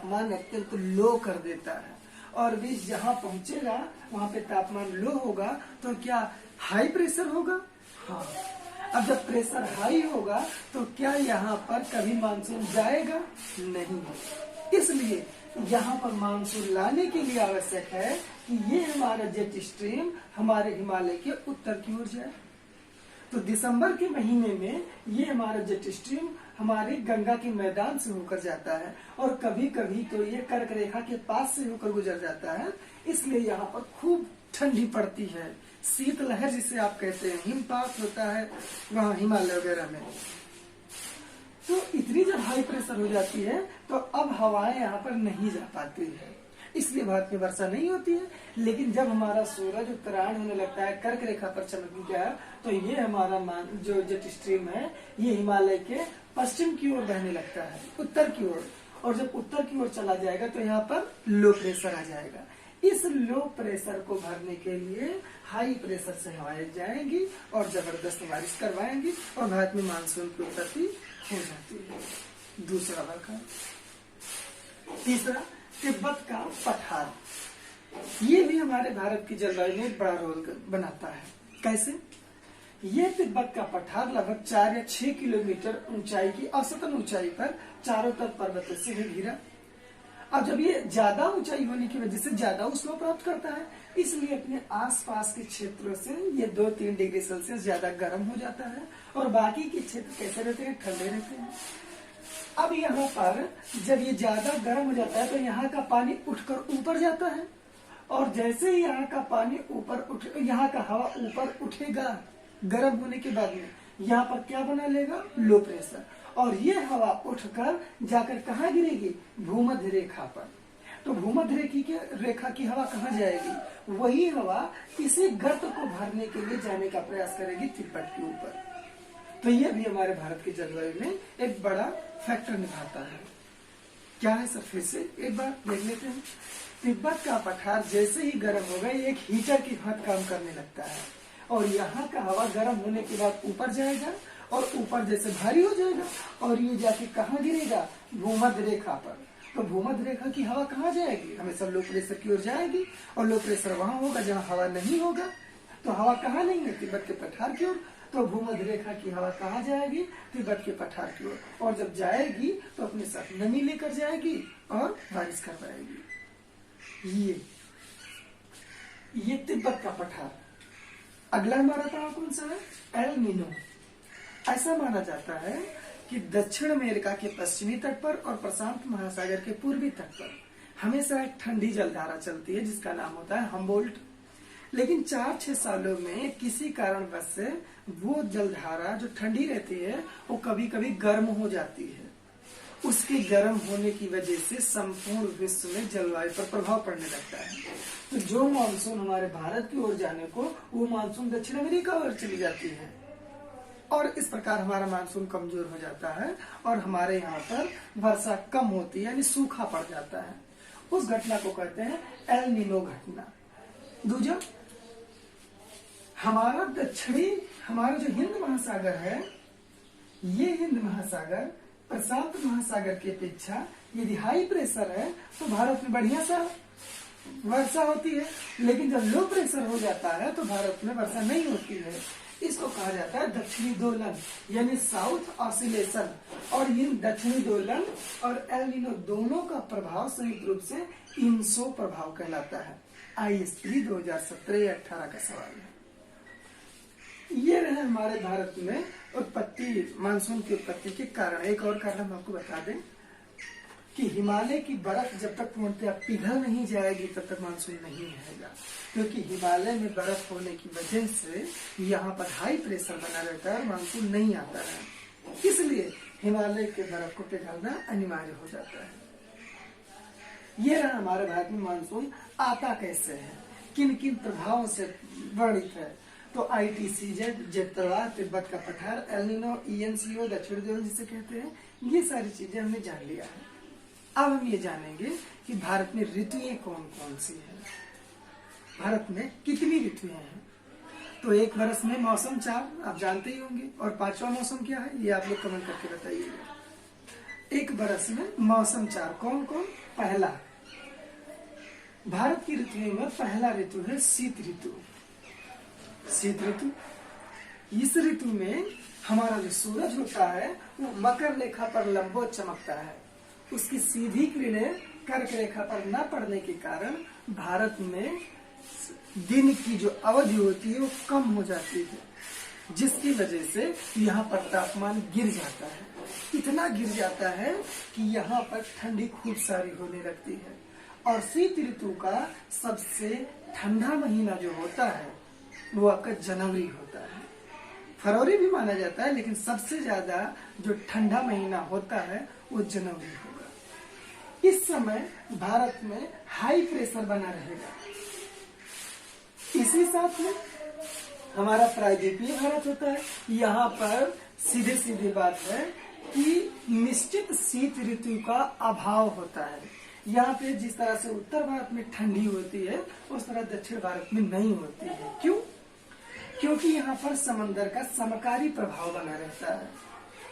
तापमान अत्यंत लो कर देता है। और बीज जहाँ पहुंचेगा वहां पे तापमान लो होगा तो क्या हाई प्रेशर होगा? हाँ। अब जब प्रेशर हाई होगा तो क्या यहाँ पर कभी मानसून जाएगा? नहीं। इसलिए यहाँ पर मानसून लाने के लिए आवश्यक है कि ये हमारा जेट स्ट्रीम हमारे हिमालय के उत्तर की ओर जाए। तो दिसंबर के महीने में ये हमारा जेट स्ट्रीम हमारे गंगा के मैदान से होकर जाता है और कभी कभी तो ये कर्क रेखा के पास से होकर गुजर जाता है। इसलिए यहाँ पर खूब ठंडी पड़ती है, शीतलहर जिसे आप कहते हैं, हिमपात होता है वहाँ हिमालय वगैरह में। तो इतनी जब हाई प्रेशर हो जाती है तो अब हवाएं यहाँ पर नहीं जा पाती है, इसलिए भारत में वर्षा नहीं होती है। लेकिन जब हमारा सूरज उत्तरायण होने लगता है, कर्क रेखा पर चमकने गया, तो ये हमारा जो जेट स्ट्रीम है ये हिमालय के पश्चिम की ओर बहने लगता है, उत्तर की ओर। और जब उत्तर की ओर चला जाएगा तो यहाँ पर लो प्रेशर आ जाएगा। इस लो प्रेशर को भरने के लिए हाई प्रेशर से हवाएं जाएंगी और जबरदस्त बारिश करवाएंगी और भारत में मानसून की उत्पत्ति हो जाती है। दूसरा वर्ग। तीसरा, तिब्बत का पठार। ये भी हमारे भारत की जलवायु में बड़ा रोल बनाता है। कैसे? ये तिब्बत का पठार लगभग 4 या 6 किलोमीटर ऊंचाई की औसतन ऊंचाई पर चारों तरफ पर्वतों से घिरा। अब जब ये ज्यादा ऊंचाई होने की वजह से ज्यादा उष्मा प्राप्त करता है, इसलिए अपने आसपास के क्षेत्रों से ये 2-3 डिग्री सेल्सियस ज्यादा गर्म हो जाता है और बाकी के क्षेत्र कैसे रहते हैं? ठंडे रहते हैं। अब यहाँ पर जब ये ज्यादा गर्म हो जाता है तो यहाँ का पानी उठकर ऊपर जाता है और जैसे ही यहाँ का पानी यहाँ का हवा ऊपर उठेगा गर्म होने के बाद में, यहाँ पर क्या बना लेगा? Low pressure. और ये हवा उठकर जाकर कहाँ गिरेगी? भूमध्य रेखा पर। तो भूमध्य रेखा की हवा कहाँ जाएगी? वही हवा इसी गर्त को भरने के लिए जाने का प्रयास करेगी तिब्बत के ऊपर। तो ये भी हमारे भारत की जलवायु में एक बड़ा फैक्टर निभाता है। क्या है सर? फिर से एक बार देख लेते हैं। तिब्बत का पठार जैसे ही गर्म होगा ये एक हीटर की भांति काम करने लगता है और यहाँ का हवा गर्म होने के बाद ऊपर जाएगा और ऊपर जैसे भारी हो जाएगा और ये जाके कहाँ गिरेगा? भूमध्य रेखा पर। तो भूमध्य रेखा की हवा कहाँ जाएगी? हमेशा लो प्रेशर की ओर जाएगी और लो प्रेशर वहां होगा जहाँ हवा नहीं होगा। तो हवा कहाँ नहीं है? तिब्बत के पठार की ओर। तो भूमध्य रेखा की हवा कहाँ जाएगी? तिब्बत के पठार की ओर। और जब जाएगी तो अपने साथ नमी लेकर जाएगी और बारिश करवाएगी। ये तिब्बत का पठार। अगला हमारा पहाड़ कौन सा है? El Nino. ऐसा माना जाता है कि दक्षिण अमेरिका के पश्चिमी तट पर और प्रशांत महासागर के पूर्वी तट पर हमेशा एक ठंडी जलधारा चलती है जिसका नाम होता है हम्बोल्ट। लेकिन 4-6 सालों में किसी कारणवश से वो जलधारा जो ठंडी रहती है वो कभी कभी गर्म हो जाती है। उसके गर्म होने की वजह से संपूर्ण विश्व में जलवायु पर प्रभाव पड़ने लगता है। तो जो मानसून हमारे भारत की ओर जाने को, वो मानसून दक्षिण अमेरिका ओर चली जाती है और इस प्रकार हमारा मानसून कमजोर हो जाता है और हमारे यहाँ पर वर्षा कम होती है, यानी सूखा पड़ जाता है। उस घटना को कहते हैं एल नीनो घटना। दूजा, हमारा जो हिंद महासागर है, ये हिंद महासागर प्रशांत महासागर की अपेक्षा यदि हाई प्रेशर है तो भारत में बढ़िया सा वर्षा होती है, लेकिन जब लो प्रेशर हो जाता है तो भारत में वर्षा नहीं होती है। इसको कहा जाता है दक्षिणी दोलन, यानी साउथ ऑसिलेशन। और इन दक्षिणी दोलन और एल नीनो दोनों का प्रभाव संयुक्त रूप से इनसो प्रभाव कहलाता है। ISP 2017-18 का सवाल है। ये रहे हमारे भारत में मानसून की उत्पत्ति के कारण। एक और कारण हम आपको बता दें कि हिमालय की बर्फ जब तक पूर्णतः पिघल नहीं जाएगी तब तक मानसून नहीं आएगा, क्योंकि हिमालय में बर्फ होने की वजह से यहाँ पर हाई प्रेशर बना रहता है और मानसून नहीं आता है। इसलिए हिमालय के बर्फ को पिघलना अनिवार्य हो जाता है। ये रहा हमारे भारत में मानसून आता कैसे है, किन किन प्रभावों से वर्णित है। तो ITCZ, जेट प्रवाह, तिब्बत का पठार, एल नीनो, ENCO, दक्षिण ध्रुव जिसे कहते हैं, ये सारी चीजें हमने जान लिया है। अब हम ये जानेंगे कि भारत में ऋतुएं कौन कौन सी हैं। भारत में कितनी ऋतुएं हैं? तो एक वर्ष में मौसम 4 आप जानते ही होंगे, और 5वां मौसम क्या है ये आप लोग कमेंट करके बताइएगा। एक बरस में मौसम 4 कौन कौन? पहला, भारत की ऋतुओं में पहला ऋतु है शीत ऋतु। शीत ऋतु, इस ऋतु में हमारा जो सूरज होता है वो मकर रेखा पर लंबवत चमकता है। उसकी सीधी किरणें कर्क रेखा पर न पड़ने के कारण भारत में दिन की जो अवधि होती है वो कम हो जाती है, जिसकी वजह से यहाँ पर तापमान गिर जाता है। इतना गिर जाता है कि यहाँ पर ठंडी खूब सारी होने लगती है। और शीत ऋतु का सबसे ठंडा महीना जो होता है वो आपका जनवरी होता है। फरवरी भी माना जाता है, लेकिन सबसे ज्यादा जो ठंडा महीना होता है वो जनवरी होगा। इस समय भारत में हाई प्रेशर बना रहेगा। इसी साथ में हमारा प्रायद्वीपीय भारत होता है। यहाँ पर सीधे सीधे बात है कि निश्चित शीत ऋतु का अभाव होता है। यहाँ पे जिस तरह से उत्तर भारत में ठंडी होती है उस तरह दक्षिण भारत में नहीं होती है। क्यों? क्योंकि यहाँ पर समंदर का समकारी प्रभाव बना रहता है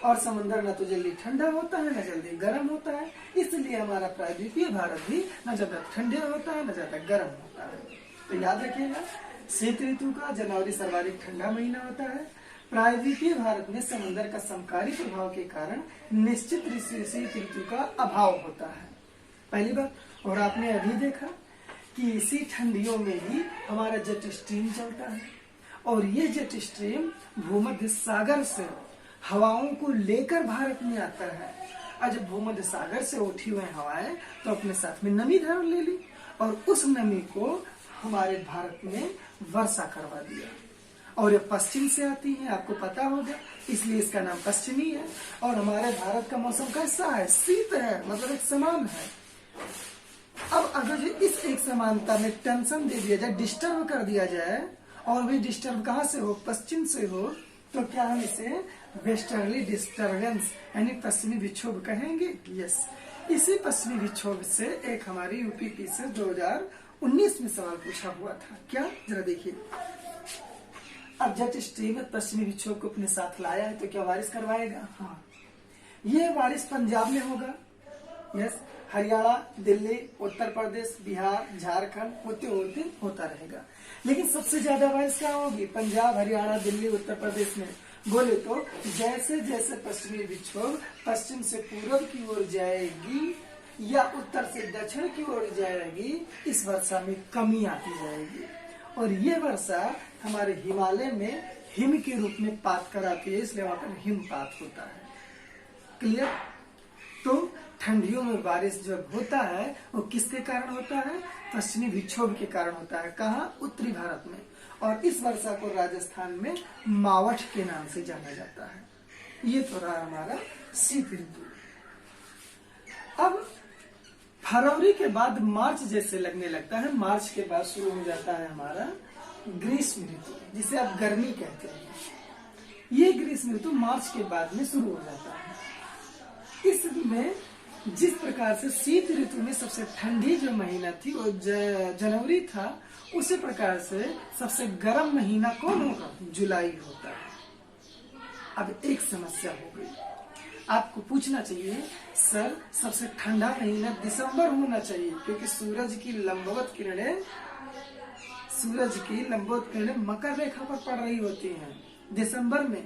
और समंदर न तो जल्दी ठंडा होता है न जल्दी गर्म होता है। इसलिए हमारा प्रायद्वीपीय भारत भी न ज्यादा ठंडा होता है न ज्यादा गर्म होता है। तो याद रखिएगा, शीत ऋतु का जनवरी सर्वाधिक ठंडा महीना होता है। प्रायद्वीपीय भारत में समंदर का समकारी प्रभाव के कारण निश्चित शीत ऋतु का अभाव होता है, पहली बात। और आपने अभी देखा कि इसी ठंडियों में ही हमारा जेट स्ट्रीम चलता है और ये जेट स्ट्रीम भूमध्य सागर से हवाओं को लेकर भारत में आता है। और जब भूमध्य सागर से उठी हुई हवाएं तो अपने साथ में नमी धारण ले ली और उस नमी को हमारे भारत में वर्षा करवा दिया। और ये पश्चिम से आती है, आपको पता होगा, इसलिए इसका नाम पश्चिमी है। और हमारे भारत का मौसम कैसा है? शीत है, मतलब एक समान है। अब अगर इस एक समानता में टेंशन दे दिया जाए, डिस्टर्ब कर दिया जाए, और भी डिस्टर्ब कहाँ से हो? पश्चिम से हो, तो क्या हम इसे वेस्टर्ली डिस्टर्बेंस यानी पश्चिमी विक्षोभ कहेंगे? यस। इसी पश्चिमी विक्षोभ से एक हमारी यूपीपी से 2019 में सवाल पूछा हुआ था। क्या? जरा देखिए। अब जेट स्ट्रीम पश्चिमी विक्षोभ को अपने साथ लाया है तो क्या बारिश करवाएगा? हाँ। ये बारिश पंजाब में होगा, यस। हरियाणा, दिल्ली, उत्तर प्रदेश, बिहार, झारखंड होते होते होता रहेगा। लेकिन सबसे ज्यादा बारिश क्या होगी? पंजाब, हरियाणा, दिल्ली, उत्तर प्रदेश में। बोले तो जैसे जैसे पश्चिमी विक्षोभ पश्चिम से पूर्व की ओर जाएगी या उत्तर से दक्षिण की ओर जाएगी, इस वर्षा में कमी आती जाएगी। और ये वर्षा हमारे हिमालय में हिम के रूप में पात कराती है, इसलिए वहां पर हिमपात होता है। क्लियर? तो ठंडियों में बारिश जब होता है वो किसके कारण होता है? पश्चिमी विक्षोभ के कारण होता है। कहाँ? उत्तरी भारत में। और इस वर्षा को राजस्थान में मावठ के नाम से जाना जाता है। ये तो रहा हमारा शीत ऋतु। अब फरवरी के बाद मार्च जैसे लगने लगता है, मार्च के बाद शुरू हो जाता है हमारा ग्रीष्म ऋतु, जिसे आप गर्मी कहते हैं। ये ग्रीष्म ऋतु मार्च के बाद में शुरू हो जाता है। इसमें जिस प्रकार से शीत ऋतु में सबसे ठंडी जो महीना थी वो जनवरी था, उसी प्रकार से सबसे गर्म महीना कौन होगा? जुलाई होता है। अब एक समस्या हो गई, आपको पूछना चाहिए सर सबसे ठंडा महीना दिसंबर होना चाहिए, क्योंकि सूरज की लंबवत किरणें मकर रेखा पर पड़ रही होती हैं दिसंबर में।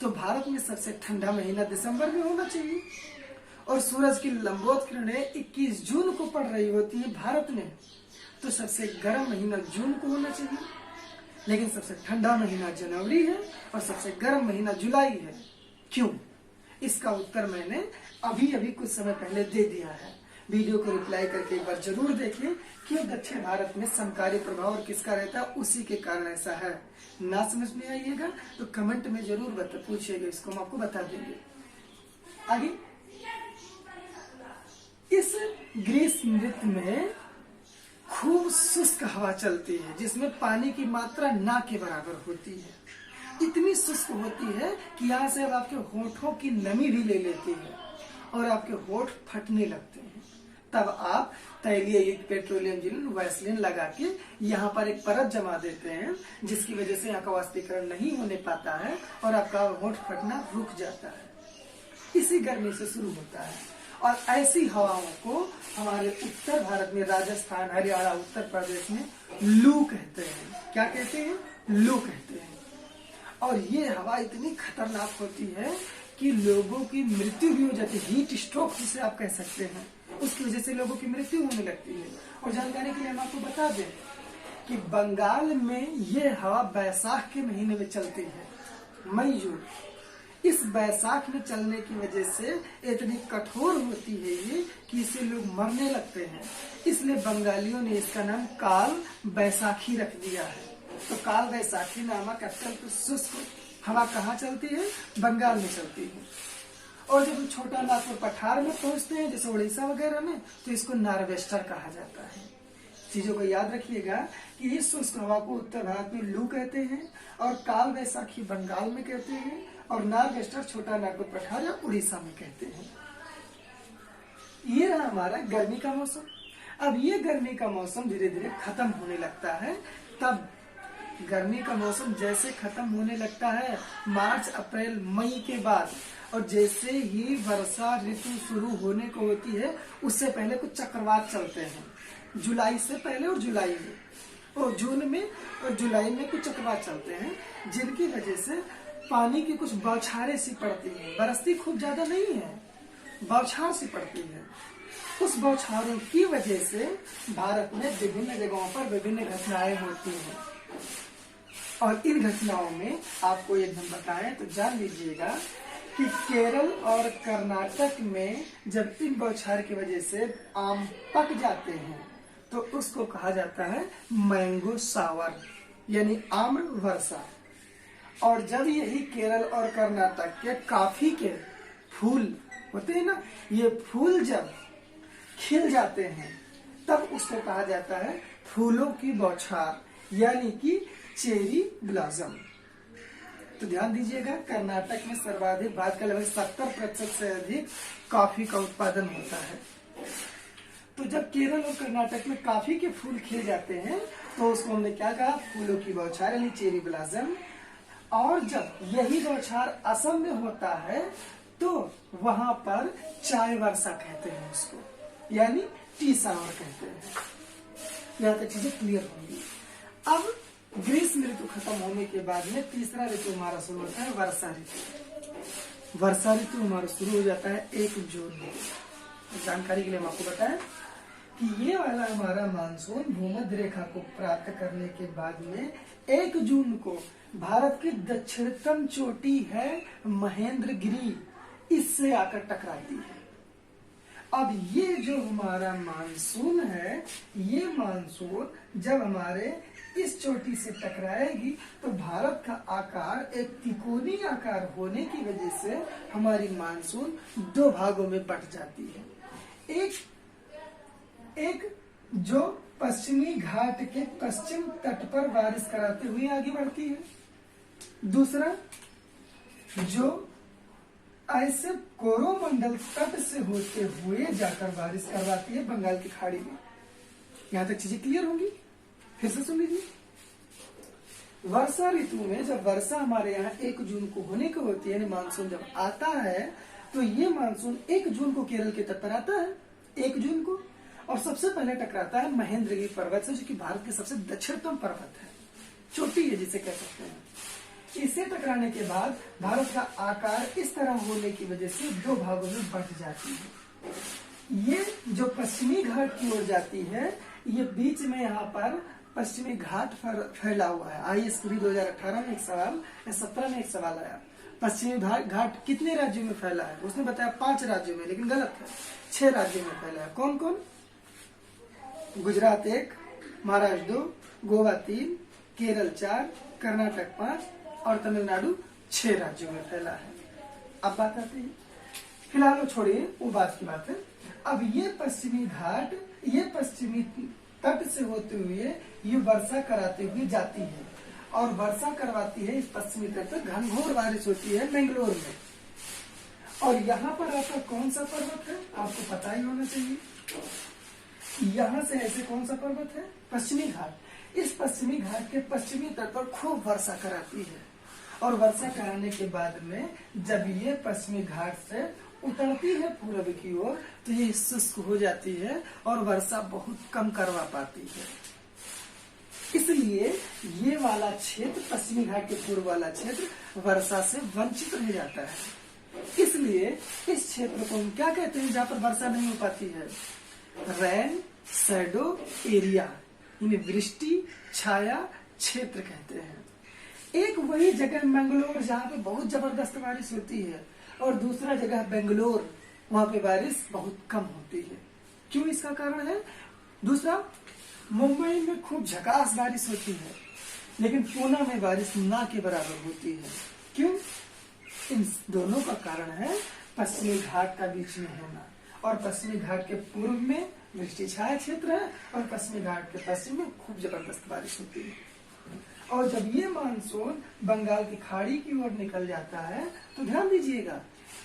तो भारत में सबसे ठंडा महीना दिसंबर में होना चाहिए। और सूरज की लंबवत किरणें 21 जून को पड़ रही होती है भारत में, तो सबसे गर्म महीना जून को होना चाहिए। लेकिन सबसे ठंडा महीना जनवरी है और सबसे गर्म महीना जुलाई है। क्यों? इसका उत्तर मैंने अभी अभी कुछ समय पहले दे दिया है। वीडियो को रिप्लाई करके एक बार जरूर देखिए। क्यों दक्षिण भारत में समकारी प्रभाव किसका रहता है, उसी के कारण ऐसा है। ना समझ में आइएगा तो कमेंट में जरूर पूछिएगा, इसको हम आपको बता देंगे। आगे, इस ग्रीष्म ऋतु में खूब शुष्क हवा चलती है, जिसमें पानी की मात्रा ना के बराबर होती है। इतनी शुष्क होती है कि यहाँ से अब आपके होठों की नमी भी ले लेती है और आपके होठ फटने लगते हैं। तब आप तैलीय युक्त पेट्रोलियम जेल वैसलीन लगा के यहाँ पर एक परत जमा देते हैं, जिसकी वजह से यहाँ का वाष्पीकरण नहीं होने पाता है और आपका होठ फटना रुक जाता है। इसी गर्मी से शुरू होता है। और ऐसी हवाओं को हमारे उत्तर भारत में, राजस्थान, हरियाणा, उत्तर प्रदेश में लू कहते हैं। क्या कहते हैं? लू कहते हैं। और ये हवा इतनी खतरनाक होती है कि लोगों की मृत्यु भी हो जाती है। हीट स्ट्रोक जिसे आप कह सकते हैं, उसकी वजह से लोगों की मृत्यु होने लगती है। और जानकारी के लिए हम आपको बता दें कि बंगाल में ये हवा बैसाख के महीने में चलती है, मई जून। इस बैसाख में चलने की वजह से इतनी कठोर होती है ये कि इससे लोग मरने लगते हैं। इसलिए बंगालियों ने इसका नाम काल बैसाखी रख दिया है। तो काल बैसाखी नामक अत्यंत शुष्क हवा कहाँ चलती है? बंगाल में चलती है। और जब हम छोटा नागपुर पठार में पहुंचते हैं, जैसे उड़ीसा वगैरह में, तो इसको नार्वेस्टर कहा जाता है। चीजों को याद रखिएगा कि इस शुष्क हवा को उत्तर भारत में लू कहते हैं, और काल बैसाखी बंगाल में कहते हैं, और नार्वेस्टर छोटा नागपुर पठार या उड़ीसा में कहते हैं। ये रहा हमारा गर्मी का मौसम। अब ये गर्मी का मौसम धीरे धीरे खत्म होने लगता है। तब गर्मी का मौसम जैसे खत्म होने लगता है मार्च, अप्रैल, मई के बाद, और जैसे ही वर्षा ऋतु शुरू होने को होती है, उससे पहले कुछ चक्रवात चलते हैं। जुलाई से पहले और जुलाई में, और जून में और जुलाई में कुछ चक्रवात चलते हैं, जिनकी वजह से पानी की कुछ बौछारें सी पड़ती हैं। बरसती खूब ज्यादा नहीं है, बौछार सी पड़ती है। उस बौछारों की वजह से भारत में विभिन्न जगहों पर विभिन्न घटनाएं होती हैं। और इन घटनाओं में आपको एक हम बताएं तो जान लीजिएगा कि केरल और कर्नाटक में जब इन बौछार की वजह से आम पक जाते हैं तो उसको कहा जाता है मैंगो शावर, यानी आम वर्षा। और जब यही केरल और कर्नाटक के कॉफी के फूल होते हैं ना, ये फूल जब खिल जाते हैं तब उसको कहा जाता है फूलों की बौछार, यानी कि चेरी ब्लॉसम। तो ध्यान दीजिएगा, कर्नाटक में सर्वाधिक, भारत का लगभग 70% से अधिक कॉफी का उत्पादन होता है। तो जब केरल और कर्नाटक में कॉफी के फूल खिल जाते हैं तो उसको हमने क्या कहा? फूलों की बौछार, यानी चेरी ब्लॉसम। और जब यही बौछार असम में होता है तो वहां पर चाय वर्षा कहते हैं उसको, यानी टी शावर कहते हैं। यहाँ तक चीजें क्लियर होंगी। अब ग्रीष्म ऋतु खत्म होने के बाद में तीसरा ऋतु हमारा शुरू होता है वर्षा ऋतु। वर्षा ऋतु हमारा शुरू हो जाता है 1 जून में। जानकारी के लिए हम आपको बताएं कि ये वाला हमारा मानसून भूमध्य रेखा को प्राप्त करने के बाद में 1 जून को भारत की दक्षिणतम चोटी है महेंद्रगिरी, इससे आकर टकराती है। अब ये जो हमारा मानसून है, ये मानसून जब हमारे इस चोटी से टकराएगी तो भारत का आकार एक तिकोनी आकार होने की वजह से हमारी मानसून 2 भागों में बट जाती है। एक जो पश्चिमी घाट के पश्चिम तट पर बारिश कराते हुए आगे बढ़ती है, दूसरा जो ऐसे कोरोमंडल तट से होते हुए जाकर बारिश करवाती है बंगाल की खाड़ी में। यहाँ तक चीजें क्लियर होंगी? फिर से सुन लीजिए। वर्षा ऋतु में जब वर्षा हमारे यहाँ 1 जून को होने को होती है, यानी मानसून जब आता है, तो ये मानसून 1 जून को केरल के तट पर आता है, 1 जून को, और सबसे पहले टकराता है महेंद्रगिरी पर्वत से, जो कि भारत के सबसे दक्षिणतम पर्वत है, चोटी है जिसे कह सकते हैं। इसे टकराने के बाद भारत का आकार इस तरह होने की वजह से 2 भागों में बंट जाती है। ये जो पश्चिमी घाट की ओर जाती है, ये बीच में यहाँ पर पश्चिमी घाट फैला हुआ है। आईएएस 2018 में एक सवाल या 17 में एक सवाल आया, पश्चिमी घाट कितने राज्यों में फैला है? उसने बताया 5 राज्यों में, लेकिन गलत है, 6 राज्यों में फैला है। कौन कौन? गुजरात 1, महाराष्ट्र 2, गोवा 3, केरल 4, कर्नाटक 5 और तमिलनाडु 6 राज्यों में फैला है। अब बात आती है, फिलहाल वो छोड़िए, वो बात की बात है। अब ये पश्चिमी घाट, ये पश्चिमी तट से होते हुए ये वर्षा कराते हुए जाती है, और वर्षा करवाती है इस पश्चिमी तट पर। घनघोर बारिश होती है मैंगलोर में। और यहाँ पर आपका कौन सा पर्वत है? आपको पता ही होना चाहिए। यहाँ से ऐसे कौन सा पर्वत है? पश्चिमी घाट। इस पश्चिमी घाट के पश्चिमी तट पर खूब वर्षा कराती है, और वर्षा कराने के बाद में जब ये पश्चिमी घाट से उतरती है पूर्व की ओर तो ये शुष्क हो जाती है और वर्षा बहुत कम करवा पाती है। इसलिए ये वाला क्षेत्र, पश्चिमी घाट के पूर्व वाला क्षेत्र वर्षा से वंचित रह जाता है। इसलिए इस क्षेत्र को हम क्या कहते हैं जहाँ पर वर्षा नहीं हो पाती है? रेन शैडो एरिया, इन्हें वृष्टि छाया क्षेत्र कहते हैं। एक वही जगह मंगलोर जहाँ पे बहुत जबरदस्त बारिश होती है और दूसरा जगह बेंगलोर, वहां पे बारिश बहुत कम होती है। क्यों? इसका कारण है दूसरा, मुंबई में खूब झकास बारिश होती है लेकिन पूना में बारिश ना के बराबर होती है। क्यों? इन दोनों का कारण है पश्चिमी घाट का बीच में होना, और पश्चिमी घाट के पूर्व में वृष्टि छाया क्षेत्र है और पश्चिमी घाट के पश्चिम में खूब जबरदस्त बारिश होती है। और जब ये मानसून बंगाल की खाड़ी की ओर निकल जाता है तो ध्यान दीजिएगा,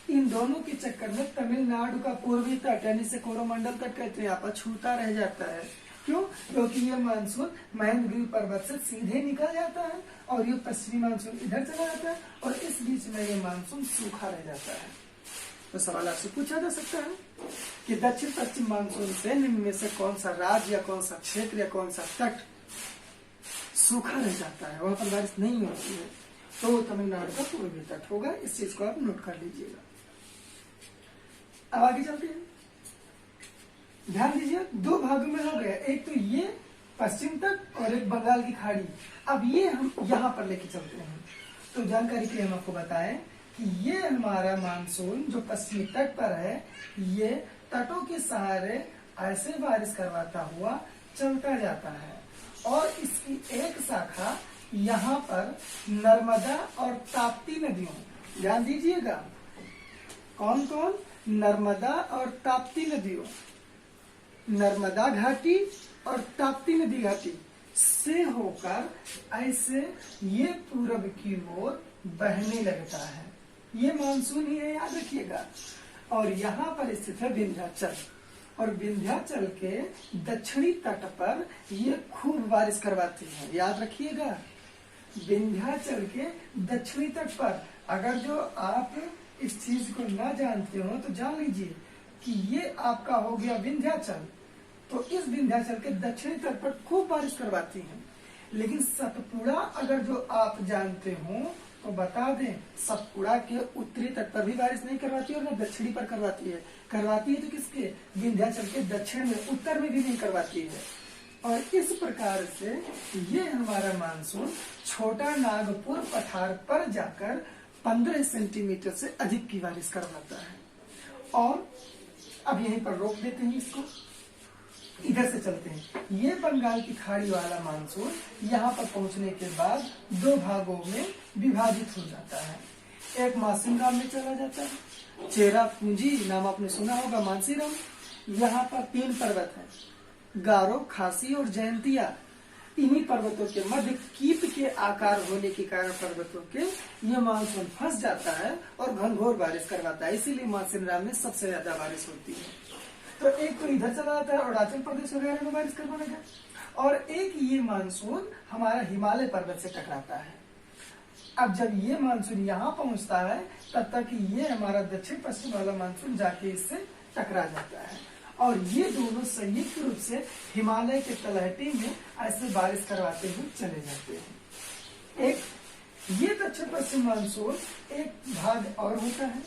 इन दोनों के चक्कर में तमिलनाडु का पूर्वी तट यानी से कोरोमंडल तट कहते हैं, यहाँ पर छूटा रह जाता है। क्यों? क्योंकि ये मानसून महेंद्रगिरी पर्वत से सीधे निकल जाता है और ये पश्चिमी मानसून इधर चला जाता है और इस बीच में ये मानसून सूखा रह जाता है। तो सवाल आपसे पूछा जा सकता है कि दक्षिण पश्चिम मानसून से निम्न में से कौन सा राज्य या कौन सा क्षेत्र या कौन सा तट सूखा रह जाता है, वहां पर बारिश नहीं होती है? तो तमिलनाडु का पूर्वी तट होगा। इस चीज को आप नोट कर लीजिएगा। अब आगे चलते हैं। ध्यान दीजिए, दो भागों में हो गया, एक तो ये पश्चिम तट और एक बंगाल की खाड़ी। अब ये हम यहाँ पर लेके चलते हैं। तो जानकारी के लिए हम आपको बताएं कि ये हमारा मानसून जो पश्चिमी तट पर है, ये तटों के सहारे ऐसे बारिश करवाता हुआ चलता जाता है और इसकी एक शाखा यहाँ पर नर्मदा और ताप्ती नदियों, ध्यान दीजिएगा, कौन कौन? नर्मदा और ताप्ती नदियों, नर्मदा घाटी और ताप्ती नदी घाटी से होकर ऐसे ये पूरब की ओर बहने लगता है। ये मानसून ही है, याद रखिएगा। और यहाँ पर स्थित है विंध्याचल, और विंध्याचल के दक्षिणी तट पर ये खूब बारिश करवाती है, याद रखिएगा। विंध्याचल के दक्षिणी तट पर, अगर जो आप इस चीज को ना जानते हो तो जान लीजिए कि ये आपका हो गया विंध्याचल। तो इस विंध्याचल के दक्षिणी तट पर खूब बारिश करवाती है। लेकिन सतपुड़ा अगर जो आप जानते हो तो बता दें, सतपुड़ा के उत्तरी तट पर भी बारिश नहीं करवाती और न दक्षिणी पर करवाती है। करवाती है तो किसके? विंध्याचल के दक्षिण में, उत्तर में भी नहीं करवाती है। और इस प्रकार से ये हमारा मानसून छोटा नागपुर पठार पर जाकर 15 सेंटीमीटर से अधिक की बारिश करवाता है। और अब यहीं पर रोक देते हैं इसको, इधर से चलते हैं। ये बंगाल की खाड़ी वाला मानसून यहाँ पर पहुंचने के बाद दो भागों में विभाजित हो जाता है। एक मानसीराम में चला जाता है, चेरापूंजी नाम आपने सुना होगा, मानसीराम। यहाँ पर 3 पर्वत है, गारो, खासी और जयंतिया। इन्हीं पर्वतों के मध्य कीप के आकार होने के कारण पर्वतों के ये मानसून फंस जाता है और घनघोर बारिश करवाता है। इसीलिए मानसीराम में सबसे ज्यादा बारिश होती है। तो एक तो इधर चला जाता है अरुणाचल प्रदेश वगैरह में बारिश करवाने का, और एक ये मानसून हमारा हिमालय पर्वत से टकराता है। अब जब ये मानसून यहाँ पहुंचता है तब तक ये हमारा दक्षिण पश्चिम वाला मानसून जाके इससे टकरा जाता है और ये दोनों संयुक्त रूप से हिमालय के तलहटी में ऐसे बारिश करवाते हुए चले जाते हैं। एक ये दक्षिण पश्चिम मानसून एक भाग और होता है।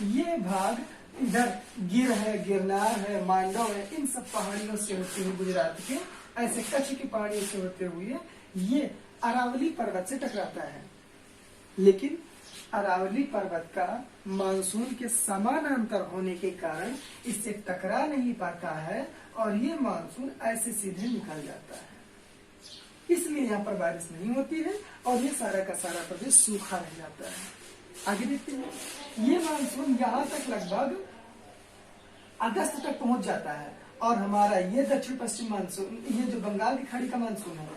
ये भाग इधर गिर है, गिरनार है, मांडव है, इन सब पहाड़ियों से होते हुए गुजरात के ऐसे कच्छ की पहाड़ियों से होते हुए ये अरावली पर्वत से टकराता है। लेकिन अरावली पर्वत का मानसून के समानांतर होने के कारण इससे टकरा नहीं पाता है और ये मानसून ऐसे सीधे निकल जाता है। इसलिए यहाँ पर बारिश नहीं होती है और ये सारा का सारा प्रदेश सूखा रह जाता है। आगे देखते हैं, ये मानसून यहाँ तक लगभग अगस्त तक पहुंच जाता है और हमारा ये दक्षिण पश्चिम मानसून, ये जो बंगाल की खाड़ी का मानसून है,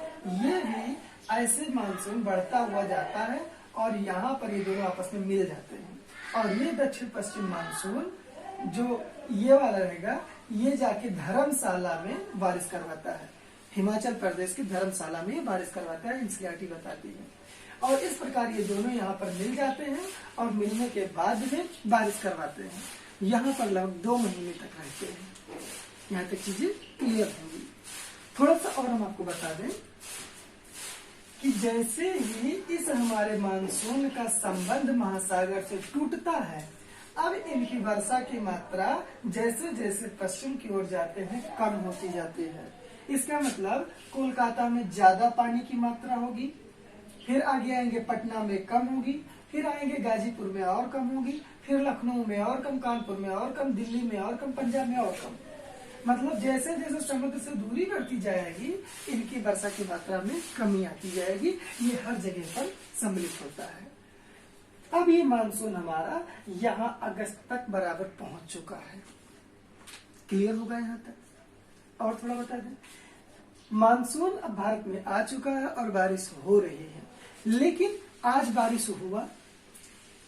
ये भी ऐसे मानसून बढ़ता हुआ जाता है और यहाँ पर ये दोनों आपस में मिल जाते हैं। और ये दक्षिण पश्चिम मानसून जो ये वाला रहेगा, ये जाके धर्मशाला में बारिश करवाता है। हिमाचल प्रदेश की धर्मशाला में बारिश करवाता है, एनसीईआरटी बताती है। और इस प्रकार ये दोनों यहाँ पर मिल जाते हैं और मिलने के बाद में बारिश करवाते हैं। यहाँ पर लगभग 2 महीने तक रहते हैं। यहाँ तक चीजें क्लियर होंगी। थोड़ा सा और हम आपको बता दें कि जैसे ही इस हमारे मानसून का संबंध महासागर से टूटता है, अब इनकी वर्षा की मात्रा जैसे जैसे पश्चिम की ओर जाते हैं कम होती जाती है। इसका मतलब कोलकाता में ज्यादा पानी की मात्रा होगी, फिर आगे आएंगे पटना में कम होगी, फिर आएंगे गाजीपुर में और कम होगी, फिर लखनऊ में और कम, कानपुर में और कम, दिल्ली में और कम, पंजाब में और कम। मतलब जैसे जैसे समुद्र से दूरी बढ़ती जाएगी इनकी वर्षा की मात्रा में कमी आती जाएगी। ये हर जगह पर सम्मिलित होता है। अब ये मानसून हमारा यहाँ अगस्त तक बराबर पहुंच चुका है। क्लियर होगा यहाँ तक? और थोड़ा बता दें, मानसून अब भारत में आ चुका है और बारिश हो रही है, लेकिन आज बारिश हुआ,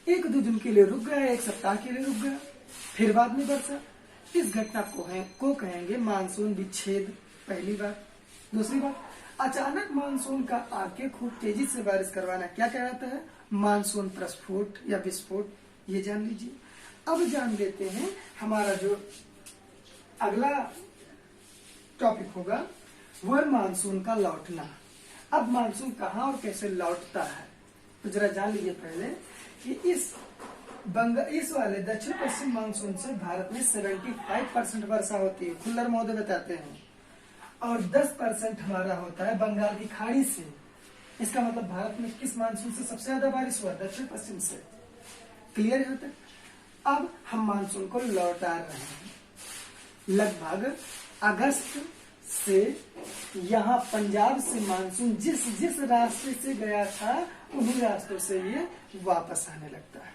1-2 दिन के लिए रुक गया, 1 सप्ताह के लिए रुक गया, फिर बाद में वर्षा। इस घटना को कहेंगे मानसून विच्छेद, पहली बात। दूसरी बात, अचानक मानसून का आके खूब तेजी से बारिश करवाना क्या कहलाता है? मानसून प्रस्फोट या विस्फोट, ये जान लीजिए। अब जान लेते हैं हमारा जो अगला टॉपिक होगा वह मानसून का लौटना। अब मानसून कहाँ और कैसे लौटता है तो जरा जान लीजिए पहले कि इस वाले दक्षिण पश्चिम मानसून से भारत में 75% वर्षा होती है, खुल्लर महोदय बताते हैं, और 10% हमारा होता है बंगाल की खाड़ी से। इसका मतलब भारत में किस मानसून से सबसे ज्यादा बारिश हुआ? दक्षिण पश्चिम से। क्लियर है तक? अब हम मानसून को लौटा रहे हैं। लगभग अगस्त से यहाँ पंजाब से मानसून जिस जिस रास्ते से गया था उन्हीं रास्तों से ये वापस आने लगता है।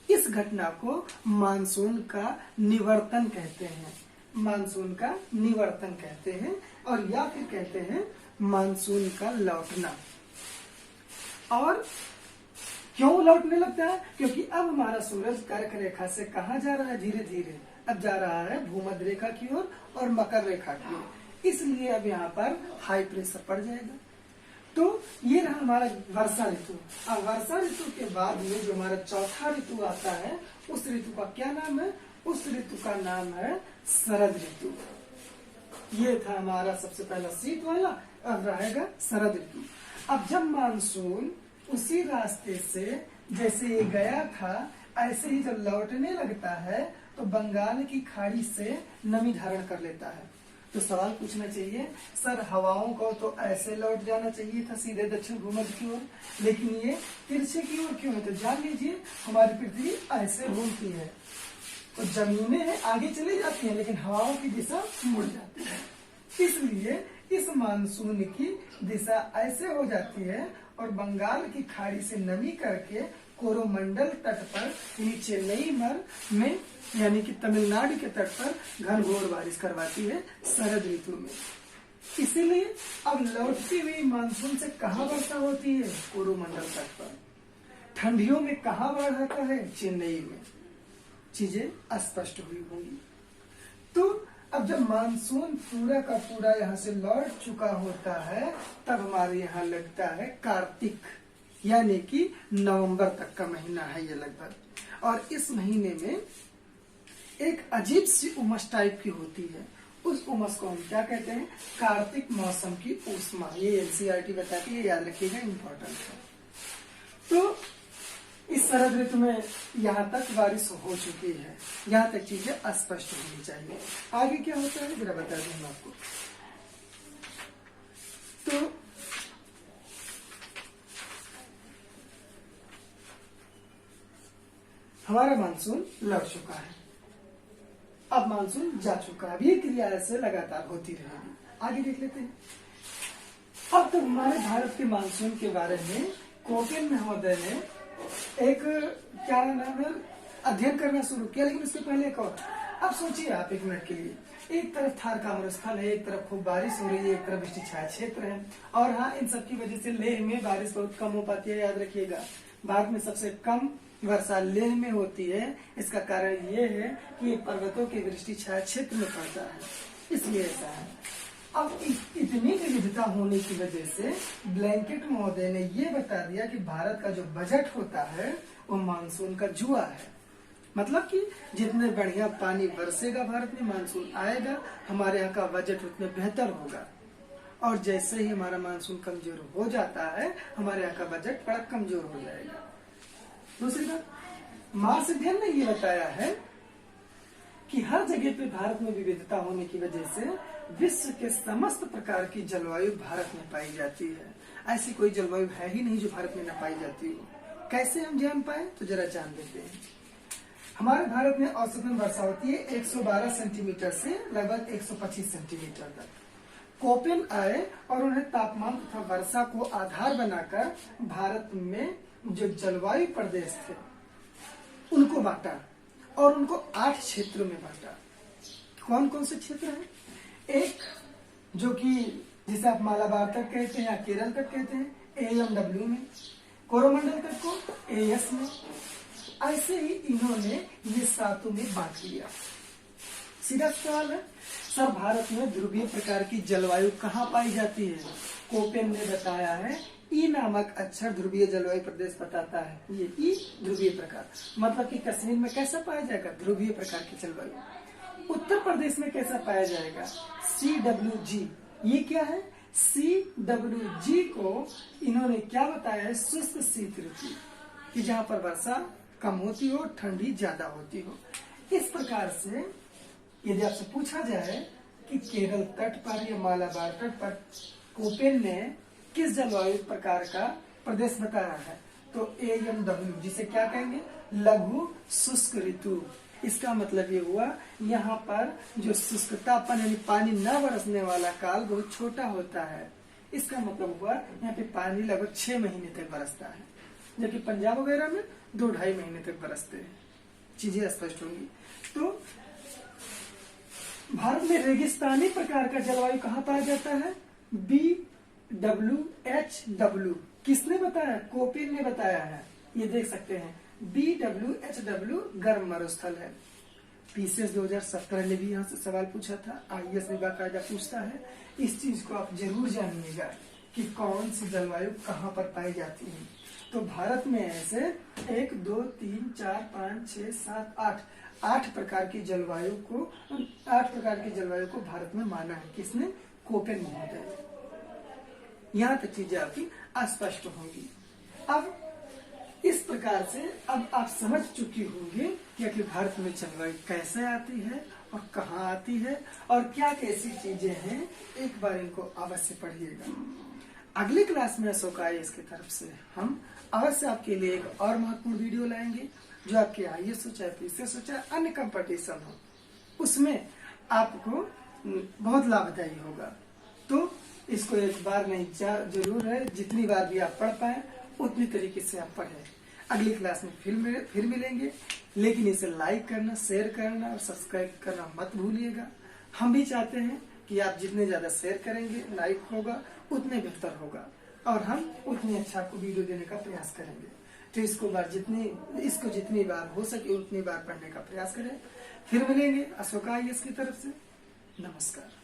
इस घटना को मानसून का निवर्तन कहते हैं। मानसून का निवर्तन कहते हैं और या फिर कहते हैं मानसून का लौटना। और क्यों लौटने लगता है? क्योंकि अब हमारा सूरज कर्क रेखा से कहाँ जा रहा है? धीरे धीरे अब जा रहा है भूमध्य रेखा की ओर और मकर रेखा की ओर, इसलिए अब यहाँ पर हाई प्रेशर पड़ जाएगा। तो ये रहा हमारा वर्षा ऋतु। अब वर्षा ऋतु के बाद में जो हमारा चौथा ऋतु आता है उस ऋतु का क्या नाम है? उस ऋतु का नाम है शरद ऋतु। ये था हमारा सबसे पहला शीत वाला, अब रहेगा शरद ऋतु। अब जब मानसून उसी रास्ते से जैसे ये गया था ऐसे ही जब लौटने लगता है तो बंगाल की खाड़ी से नमी धारण कर लेता है। तो सवाल पूछना चाहिए, सर हवाओं को तो ऐसे लौट जाना चाहिए था सीधे दक्षिण भूमध्य की ओर, लेकिन ये तिरछे की ओर क्यों है? तो जान लीजिए हमारी पृथ्वी ऐसे घूमती है तो जमीनें हैं आगे चली जाती हैं लेकिन हवाओं की दिशा मुड़ जाती है, इसलिए इस मानसून की दिशा ऐसे हो जाती है और बंगाल की खाड़ी से नमी करके कोरोमंडल तट पर चेन्नई में यानी कि तमिलनाडु के तट पर घनघोर बारिश करवाती है शरद ऋतु में। इसीलिए अब लौटती हुई मानसून से कहाँ वर्षा होती है? कोरोमंडल तट पर। ठंडियों में कहाँ बाढ़ आता है? चेन्नई में। चीजें स्पष्ट हुई होंगी। तो अब जब मानसून पूरा का पूरा यहाँ से लौट चुका होता है तब हमारे यहाँ लगता है कार्तिक, यानी कि नवंबर तक का महीना है ये लगभग। और इस महीने में एक अजीब सी उमस टाइप की होती है, उस उमस को हम क्या कहते हैं? कार्तिक मौसम की ऊष्मा। ये एनसीईआरटी बताती है, याद रखिएगा, इम्पोर्टेंट है। तो इस शरद ऋतु में यहाँ तक बारिश हो चुकी है, यहाँ तक चीजें स्पष्ट होनी चाहिए। आगे क्या होता है जरा बता दूं आपको। तो हमारा मानसून लौट चुका है, अब मानसून जा चुका है। अब ये क्रिया ऐसे लगातार होती रहेगी। आगे देख लेते हैं। अब तो हमारे भारत के मानसून के बारे में कोकेन महोदय ने एक क्या नाम है अध्ययन करना शुरू किया, लेकिन इससे पहले एक और। अब सोचिए आप एक मिनट के लिए, एक तरफ थार का मरुस्थल है, एक तरफ खूब बारिश हो रही है, एक तरफ वृष्टि छाया क्षेत्र है, और हाँ इन सबकी वजह से लेह में बारिश बहुत कम हो पाती है। याद रखिएगा भारत में सबसे कम वर्षा लेह में होती है। इसका कारण ये है कि पर्वतों के वृष्टि छाया क्षेत्र में पड़ता है, इसलिए ऐसा है। अब इतनी विविधता होने की वजह से ब्लैंकेट महोदय ने ये बता दिया कि भारत का जो बजट होता है वो मानसून का जुआ है। मतलब कि जितने बढ़िया पानी बरसेगा भारत में, मानसून आएगा, हमारे यहाँ का बजट उतने बेहतर होगा। और जैसे ही हमारा मानसून कमजोर हो जाता है, हमारे यहाँ का बजट बड़ा कमजोर हो जाएगा। दूसरी बात, मार्स अध्ययन ने ये बताया है कि हर जगह पे भारत में विविधता होने की वजह से विश्व के समस्त प्रकार की जलवायु भारत में पाई जाती है। ऐसी कोई जलवायु है ही नहीं जो भारत में न पाई जाती हो। कैसे हम जान पाए, तो जरा जान लेते हैं। हमारे भारत में औसतन वर्षा होती है 112 सेंटीमीटर से लगभग 125 सेंटीमीटर तक। कोपेन आए और उन्हें तापमान तथा वर्षा को आधार बनाकर भारत में जो जलवायु प्रदेश थे उनको बांटा और उनको 8 क्षेत्रों में बांटा। कौन कौन से क्षेत्र हैं? एक जो कि जिसे आप मालाबार तक कहते हैं या केरल तक कहते हैं, AMW में, कोरोमंडल तक को AS में। ऐसे ही इन्होंने ये 7 में बांट लिया। सीधा सवाल है, सर भारत में ध्रुवीय प्रकार की जलवायु कहाँ पाई जाती है? कोपेन ने बताया है ई नामक अक्षर ध्रुवीय जलवायु प्रदेश बताता है। ये ई ध्रुवीय प्रकार, मतलब कि कश्मीर में कैसा पाया जाएगा? ध्रुवीय प्रकार की जलवायु। उत्तर प्रदेश में कैसा पाया जाएगा? CWG। ये क्या है? CWG को इन्होंने क्या बताया है? शुष्क शीत ऋतु, कि जहाँ पर वर्षा कम होती हो, ठंडी ज्यादा होती हो। इस प्रकार से यदि आपसे पूछा जाए कि केरल तट पर या मालाबार तट पर कोपेन ने किस जलवायु प्रकार का प्रदेश बताया है, तो AMW, जिसे क्या कहेंगे? लघु शुष्क ऋतु। इसका मतलब ये हुआ यहाँ पर जो शुष्कतापन यानी पानी न बरसने वाला काल बहुत छोटा होता है। इसका मतलब हुआ यहाँ पे पानी लगभग 6 महीने तक बरसता है, जबकि पंजाब वगैरह में 2-2.5 महीने तक बरसते हैं। चीजें स्पष्ट होंगी। तो भारत में रेगिस्तानी प्रकार का जलवायु कहाँ पाया जाता है? BWHW। किसने बताया? कोपेन ने बताया है। ये देख सकते हैं, BWHW गर्म मरुस्थल है। PCS 2017 ने भी यहाँ से सवाल पूछा था, IAS में बाकायदा पूछता है। इस चीज को आप जरूर जानिएगा कि कौन सी जलवायु कहाँ पर पाई जाती है। तो भारत में ऐसे 1 2 3 4 5 6 7 8 प्रकार की जलवायु को भारत में माना है। किसने? कोपेन महोदय। यहाँ तक चीजें आपकी अस्पष्ट होंगी। अब इस प्रकार से अब आप समझ चुकी होंगी कि आखिर भारत में जलवायु कैसे आती है और कहाँ आती है और क्या कैसी चीजें हैं। एक बार इनको अवश्य पढ़िएगा। अगली क्लास में अशोक IAS की तरफ से हम अवश्य आपके लिए एक और महत्वपूर्ण वीडियो लाएंगे, जो आपके IAS हो चाहे PCS हो चाहे अन्य कंपटीशन हो, उसमें आपको बहुत लाभदायी होगा। तो इसको एक बार नहीं, जरूर है जितनी बार भी आप पढ़ पाए उतनी तरीके से आप पढ़ें। अगली क्लास में फिर मिलेंगे, लेकिन इसे लाइक करना, शेयर करना और सब्सक्राइब करना मत भूलिएगा। हम भी चाहते हैं कि आप जितने ज्यादा शेयर करेंगे, लाइक होगा, उतने बेहतर होगा और हम उतनी अच्छा आपको वीडियो देने का प्रयास करेंगे। तो इसको जितनी बार हो सके उतनी बार पढ़ने का प्रयास करें। फिर मिलेंगे अशोक IAS की तरफ से। नमस्कार।